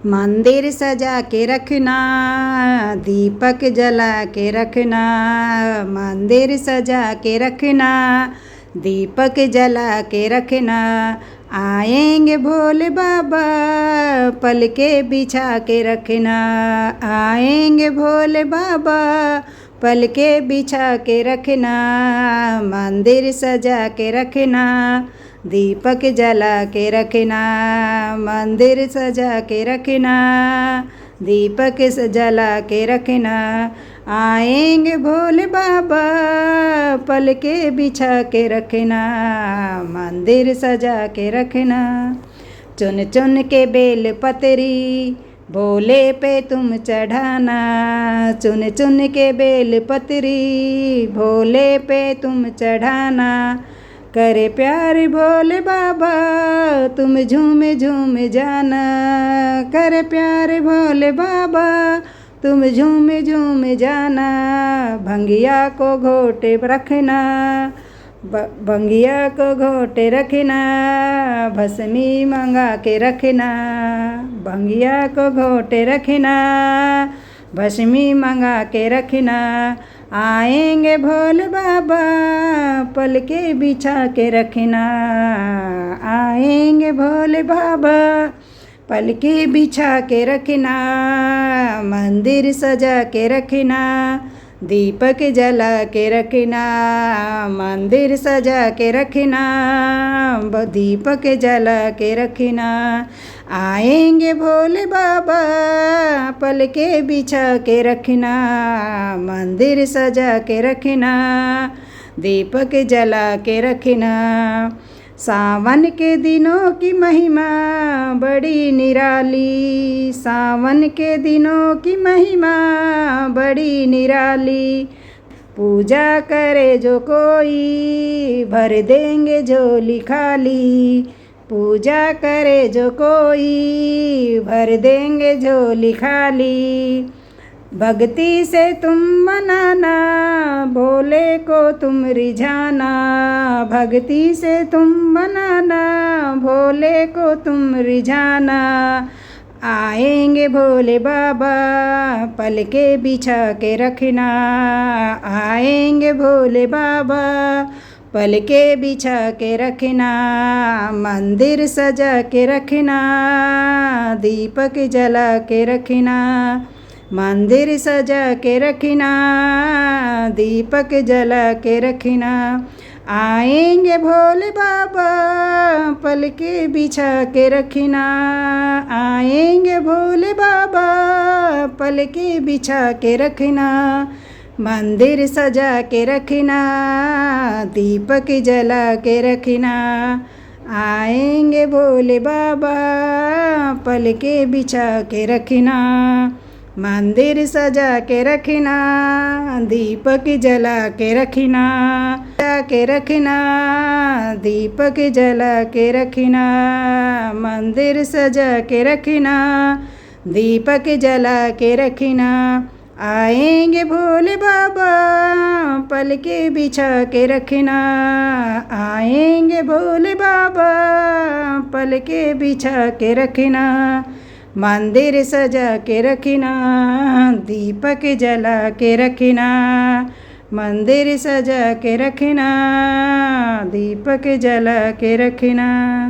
मंदिर सजा के रखना, दीपक जला के रखना। मंदिर सजा के रखना, दीपक जला के रखना। आएंगे भोले बाबा, पल के बिछा के रखना। आएंगे भोले बाबा, पल के बिछा के रखना। मंदिर सजा के रखना, दीपक जला के रखना। मंदिर सजा के रखना, दीपक जला के रखना। आएंगे भोले बाबा, पल के बिछा के रखना। मंदिर सजा के रखना। चुन चुन के बेल पतरी, भोले पे तुम चढ़ाना। चुन चुन के बेल पतरी, भोले पे तुम चढ़ाना। करे प्यार भोले बाबा, तुम झूम झूम जाना। करे प्यार भोले बाबा, तुम झूम झूम जाना। भंगिया को घोटे रखना, भंगिया को घोटे रखना। भस्मी मंगा के रखना, भंगिया को घोटे रखना। भस्मी मंगा के रखना। आएंगे भोले बाबा, पल के बिछा के रखना। आएंगे भोले बाबा, पल के बिछा के रखना। मंदिर सजा के रखना, दीपक जला के रखना। मंदिर सजा के रखना, दीपक जला के रखना। आएंगे भोले बाबा, पल के बिछा के रखना। मंदिर सजा के रखना, दीपक जला के रखना। सावन के दिनों की महिमा बड़ी निराली। सावन के दिनों की महिमा बड़ी निराली। पूजा करे जो कोई, भर देंगे झोली खाली। पूजा करे जो कोई, भर देंगे झोली खाली। भक्ति से तुम मनाना, भोले को तुम रिझाना। भक्ति से तुम मनाना, भोले को तुम रिझाना। आएंगे भोले बाबा, पल के बिछा के रखना। आएंगे भोले बाबा, पल के बिछा के रखना। मंदिर सजा के रखना, दीपक जला के रखना। मंदिर सजा के रखना, दीपक जला के रखना। आएंगे भोले बाबा, पल के बिछा के रखना। आएंगे भोले बाबा, पल के बिछा के रखना। मंदिर सजा के रखना, दीपक जला के रखना। आएंगे भोले बाबा, पल के बिछा के रखना। मंदिर सजा के रखना, दीपक जला के रखना। सजा के रखना, दीपक जला के रखना। मंदिर सजा के रखना, दीपक जला के रखना। आएंगे भोले बाबा, पल के बिछा के रखना। आएंगे भोले बाबा, पल के बिछा के रखना। मंदिर सजा के रखना, दीपक जला के रखना। मंदिर सजा के रखना, दीपक जला के रखना।